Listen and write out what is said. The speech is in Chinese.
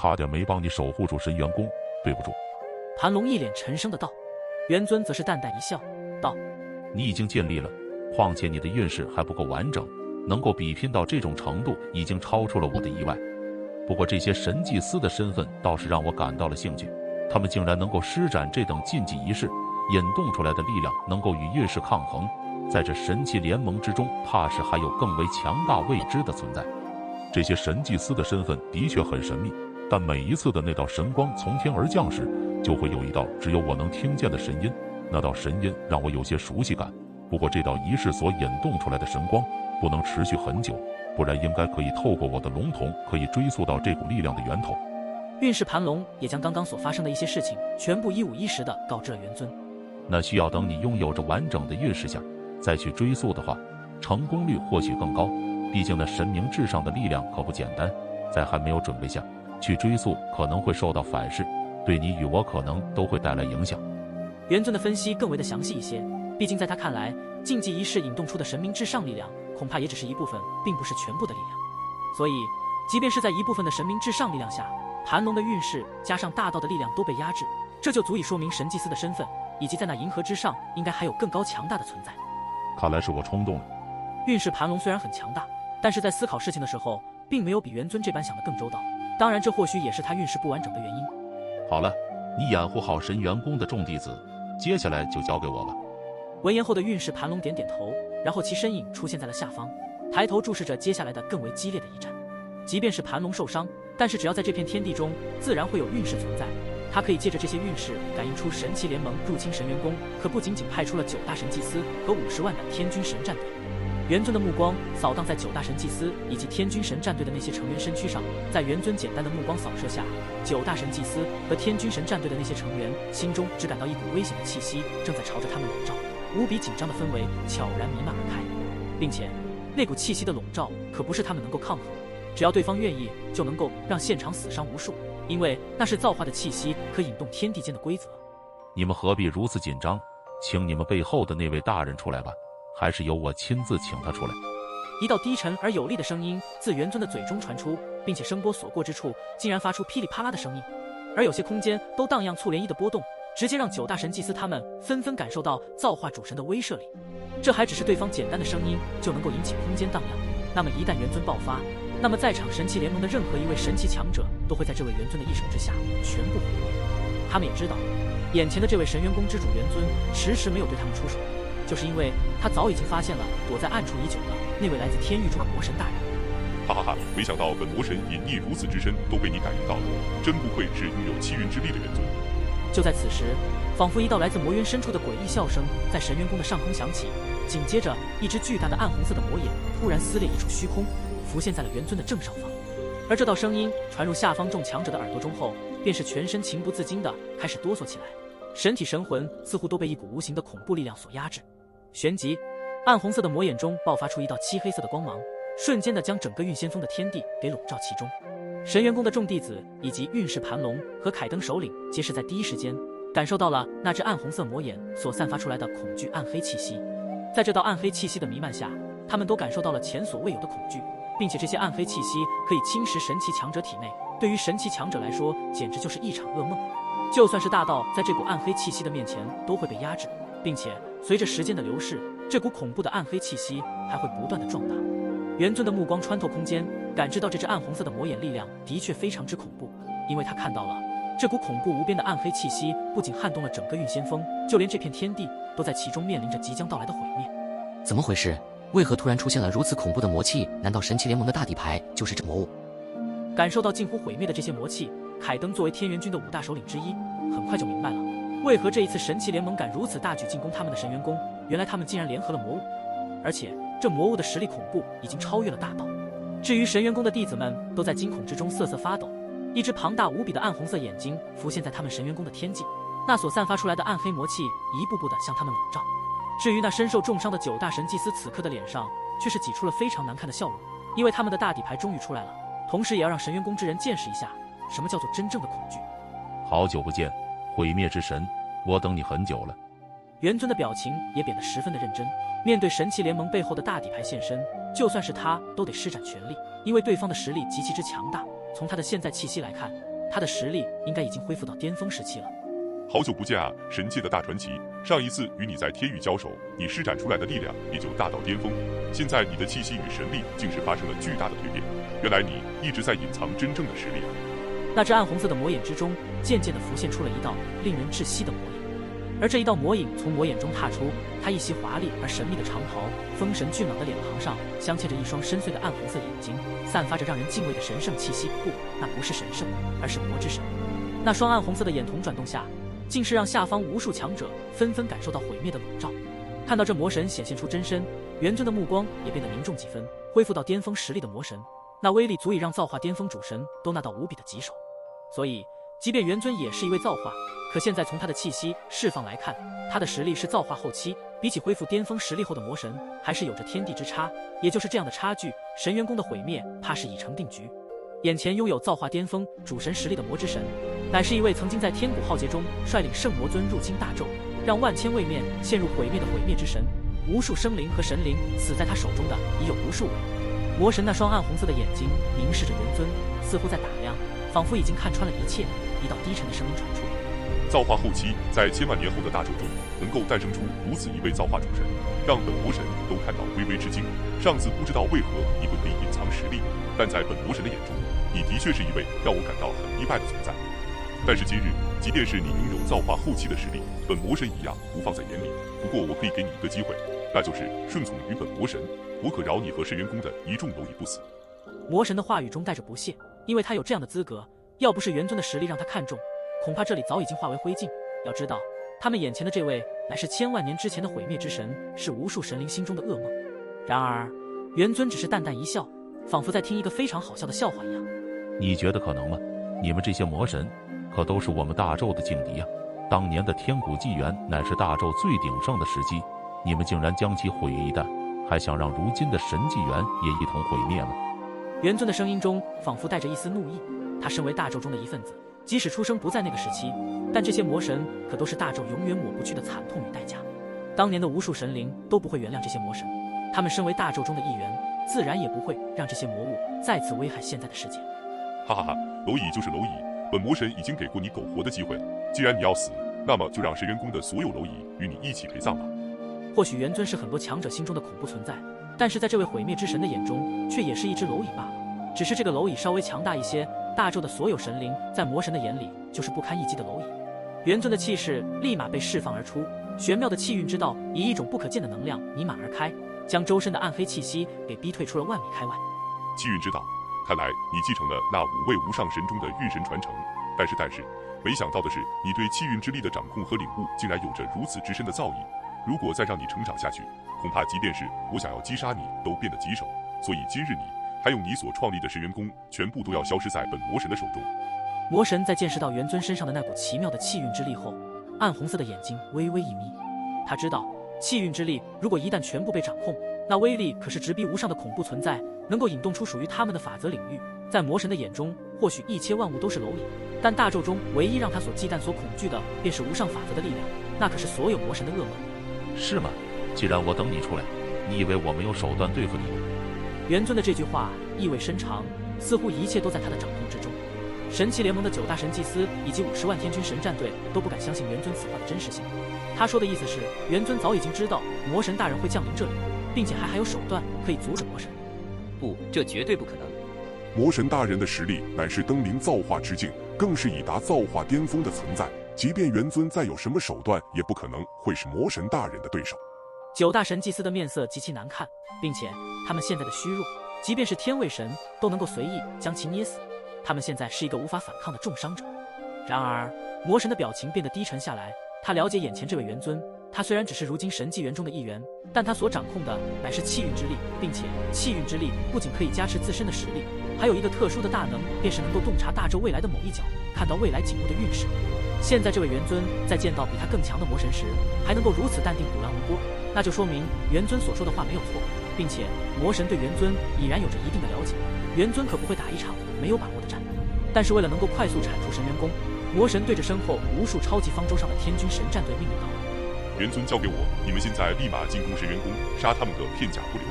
差点没帮你守护住神元宫，对不住。盘龙一脸沉声的道。元尊则是淡淡一笑，道：你已经尽力了，况且你的运势还不够完整，能够比拼到这种程度，已经超出了我的意外。不过这些神祭司的身份倒是让我感到了兴趣，他们竟然能够施展这等禁忌仪式，引动出来的力量能够与运势抗衡，在这神器联盟之中，怕是还有更为强大未知的存在。这些神祭司的身份的确很神秘，但每一次的那道神光从天而降时，就会有一道只有我能听见的神音，那道神音让我有些熟悉感。不过这道仪式所引动出来的神光不能持续很久，不然应该可以透过我的龙瞳可以追溯到这股力量的源头。运势盘龙也将刚刚所发生的一些事情全部一五一十地告知了元尊。那需要等你拥有着完整的运势下再去追溯的话，成功率或许更高。毕竟那神明至上的力量可不简单，在还没有准备下去追溯可能会受到反噬，对你与我可能都会带来影响。元尊的分析更为的详细一些，毕竟在他看来，禁忌仪式引动出的神明至上力量恐怕也只是一部分，并不是全部的力量。所以即便是在一部分的神明至上力量下，盘龙的运势加上大道的力量都被压制，这就足以说明神祭司的身份，以及在那银河之上应该还有更高强大的存在。看来是我冲动了。运势盘龙虽然很强大，但是在思考事情的时候并没有比元尊这般想得更周到，当然这或许也是他运势不完整的原因。好了，你掩护好神元宫的众弟子，接下来就交给我吧。闻言后的运势盘龙点点头，然后其身影出现在了下方，抬头注视着接下来的更为激烈的一战。即便是盘龙受伤，但是只要在这片天地中，自然会有运势存在。他可以借着这些运势感应出神奇联盟入侵神元宫，可不仅仅派出了9大神祭司和50万的天军神战队。元尊的目光扫荡在9大神祭司以及天军神战队的那些成员身躯上，在元尊简单的目光扫射下，9大神祭司和天军神战队的那些成员心中只感到一股危险的气息正在朝着他们笼罩，无比紧张的氛围悄然弥漫而开，并且那股气息的笼罩可不是他们能够抗衡，只要对方愿意，就能够让现场死伤无数，因为那是造化的气息，可引动天地间的规则。你们何必如此紧张？请你们背后的那位大人出来吧，还是由我亲自请他出来。一道低沉而有力的声音自元尊的嘴中传出，并且声波所过之处竟然发出噼里啪啦的声音，而有些空间都荡漾簇涟漪的波动，直接让9大神祭司他们纷纷感受到造化主神的威慑力。这还只是对方简单的声音就能够引起空间荡漾，那么一旦元尊爆发，那么在场神奇联盟的任何一位神奇强者都会在这位元尊的一手之下全部毁灭。他们也知道，眼前的这位神元宫之主元尊迟迟没有对他们出手，就是因为他早已经发现了躲在暗处已久的那位来自天域中的魔神大人。哈哈哈！没想到本魔神隐匿如此之深，都被你感应到了，真不愧是拥有气运之力的元尊。就在此时，仿佛一道来自魔渊深处的诡异笑声在神元宫的上空响起，紧接着一只巨大的暗红色的魔眼突然撕裂一处虚空，浮现在了元尊的正上方。而这道声音传入下方众强者的耳朵中后，便是全身情不自禁地开始哆嗦起来，身体神魂似乎都被一股无形的恐怖力量所压制。旋即，暗红色的魔眼中爆发出一道漆黑色的光芒，瞬间的将整个运仙峰的天地给笼罩其中。神元宫的众弟子以及运势盘龙和凯登首领皆是在第一时间感受到了那只暗红色魔眼所散发出来的恐惧暗黑气息。在这道暗黑气息的弥漫下，他们都感受到了前所未有的恐惧，并且这些暗黑气息可以侵蚀神奇强者体内，对于神奇强者来说简直就是一场噩梦。就算是大道在这股暗黑气息的面前都会被压制，并且随着时间的流逝，这股恐怖的暗黑气息还会不断的壮大。元尊的目光穿透空间，感知到这只暗红色的魔眼力量的确非常之恐怖，因为他看到了这股恐怖无边的暗黑气息不仅撼动了整个运仙峰，就连这片天地都在其中面临着即将到来的毁灭。怎么回事？为何突然出现了如此恐怖的魔气？难道神奇联盟的大底牌就是这魔物？感受到近乎毁灭的这些魔气，凯登作为天元军的5大首领之一，很快就明白了为何这一次神奇联盟敢如此大举进攻他们的神元宫。原来他们竟然联合了魔物，而且这魔物的实力恐怖已经超越了大道。至于神元宫的弟子们都在惊恐之中瑟瑟发抖，一只庞大无比的暗红色眼睛浮现在他们神元宫的天际，那所散发出来的暗黑魔气一步步地向他们笼罩。至于那身受重伤的9大神祭司，此刻的脸上却是挤出了非常难看的笑容，因为他们的大底牌终于出来了，同时也要让神元宫之人见识一下什么叫做真正的恐惧。好久不见，毁灭之神，我等你很久了。元尊的表情也变得十分的认真，面对神奇联盟背后的大底牌现身，就算是他都得施展全力，因为对方的实力极其之强大。从他的现在气息来看，他的实力应该已经恢复到巅峰时期了。好久不见啊，神界的大传奇！上一次与你在天域交手，你施展出来的力量也就大到巅峰。现在你的气息与神力竟是发生了巨大的蜕变，原来你一直在隐藏真正的实力啊！那只暗红色的魔眼之中，渐渐地浮现出了一道令人窒息的魔影。而这一道魔影从魔眼中踏出，他一袭华丽而神秘的长袍，丰神俊朗的脸庞上镶嵌着一双深邃的暗红色眼睛，散发着让人敬畏的神圣气息。不，那不是神圣，而是魔之神。那双暗红色的眼瞳转动下，竟是让下方无数强者纷纷感受到毁灭的笼罩。看到这魔神显现出真身，元尊的目光也变得凝重几分。恢复到巅峰实力的魔神，那威力足以让造化巅峰主神都拿到无比的棘手。所以即便元尊也是一位造化，可现在从他的气息释放来看，他的实力是造化后期，比起恢复巅峰实力后的魔神，还是有着天地之差。也就是这样的差距，神元宫的毁灭怕是已成定局。眼前拥有造化巅峰主神实力的魔之神，乃是一位曾经在天古浩劫中率领圣魔尊入侵大纣，让万千位面陷入毁灭的毁灭之神。无数生灵和神灵死在他手中的已有无数位。魔神那双暗红色的眼睛凝视着元尊，似乎在打量，仿佛已经看穿了一切。一道低沉的声音传出：造化后期，在千万年后的大纣中，能够诞生出如此一位造化主神，让本魔神都看到微微吃惊。上次不知道为何你会可以隐藏实力，但在本魔神的眼中，你的确是一位让我感到很意外的存在。但是今日，即便是你拥有造化后期的实力，本魔神一样不放在眼里。不过我可以给你一个机会，那就是顺从于本魔神，我可饶你和神元宫的一众蝼蚁不死。魔神的话语中带着不屑，因为他有这样的资格，要不是元尊的实力让他看中，恐怕这里早已经化为灰烬。要知道，他们眼前的这位乃是千万年之前的毁灭之神，是无数神灵心中的噩梦。然而，元尊只是淡淡一笑，仿佛在听一个非常好笑的笑话一样。你觉得可能吗？你们这些魔神，可都是我们大纣的劲敌啊！当年的天古纪元乃是大纣最鼎盛的时机，你们竟然将其毁于一旦，还想让如今的神纪元也一同毁灭吗？元尊的声音中仿佛带着一丝怒意。他身为大纣中的一份子，即使出生不在那个时期，但这些魔神可都是大纣永远抹不去的惨痛与代价。当年的无数神灵都不会原谅这些魔神，他们身为大纣中的一员，自然也不会让这些魔物再次危害现在的世界。哈哈哈，蝼蚁就是蝼蚁，本魔神已经给过你苟活的机会了。既然你要死，那么就让神元宫的所有蝼蚁与你一起陪葬吧。或许元尊是很多强者心中的恐怖存在，但是在这位毁灭之神的眼中，却也是一只蝼蚁罢了。只是这个蝼蚁稍微强大一些，大纣的所有神灵在魔神的眼里就是不堪一击的蝼蚁。元尊的气势立马被释放而出，玄妙的气运之道以一种不可见的能量弥漫而开，将周身的暗黑气息给逼退出了万米开外。气运之道，看来你继承了那5位无上神中的运神传承。但是，没想到的是，你对气运之力的掌控和领悟竟然有着如此之深的造诣。如果再让你成长下去，恐怕即便是我想要击杀你，都变得棘手。所以今日你还有你所创立的神元宫，全部都要消失在本魔神的手中。魔神在见识到元尊身上的那股奇妙的气运之力后，暗红色的眼睛微微一眯。他知道，气运之力如果一旦全部被掌控，那威力可是直逼无上的恐怖存在，能够引动出属于他们的法则领域。在魔神的眼中，或许一切万物都是蝼蚁，但大纣中唯一让他所忌惮、所恐惧的，便是无上法则的力量，那可是所有魔神的噩梦。是吗？既然我等你出来，你以为我没有手段对付你吗？元尊的这句话意味深长，似乎一切都在他的掌控之中。神奇联盟的9大神祭司以及50万天军神战队都不敢相信元尊此话的真实性。他说的意思是，元尊早已经知道魔神大人会降临这里，并且还有手段可以阻止魔神。不，这绝对不可能。魔神大人的实力乃是登临造化之境，更是已达造化巅峰的存在。即便元尊再有什么手段，也不可能会是魔神大人的对手。9大神祭司的面色极其难看，并且他们现在的虚弱，即便是天位神都能够随意将其捏死。他们现在是一个无法反抗的重伤者。然而，魔神的表情变得低沉下来。他了解眼前这位元尊，他虽然只是如今神纪元中的一员，但他所掌控的乃是气运之力，并且气运之力不仅可以加持自身的实力，还有一个特殊的大能，便是能够洞察大纣未来的某一角，看到未来景物的运势。现在这位元尊在见到比他更强的魔神时，还能够如此淡定古兰无波，那就说明元尊所说的话没有错，并且魔神对元尊已然有着一定的了解。元尊可不会打一场没有把握的战。但是为了能够快速铲除神元宫，魔神对着身后无数超级方舟上的天军神战队命令道：“元尊交给我，你们现在立马进攻神元宫，杀他们个片甲不留。”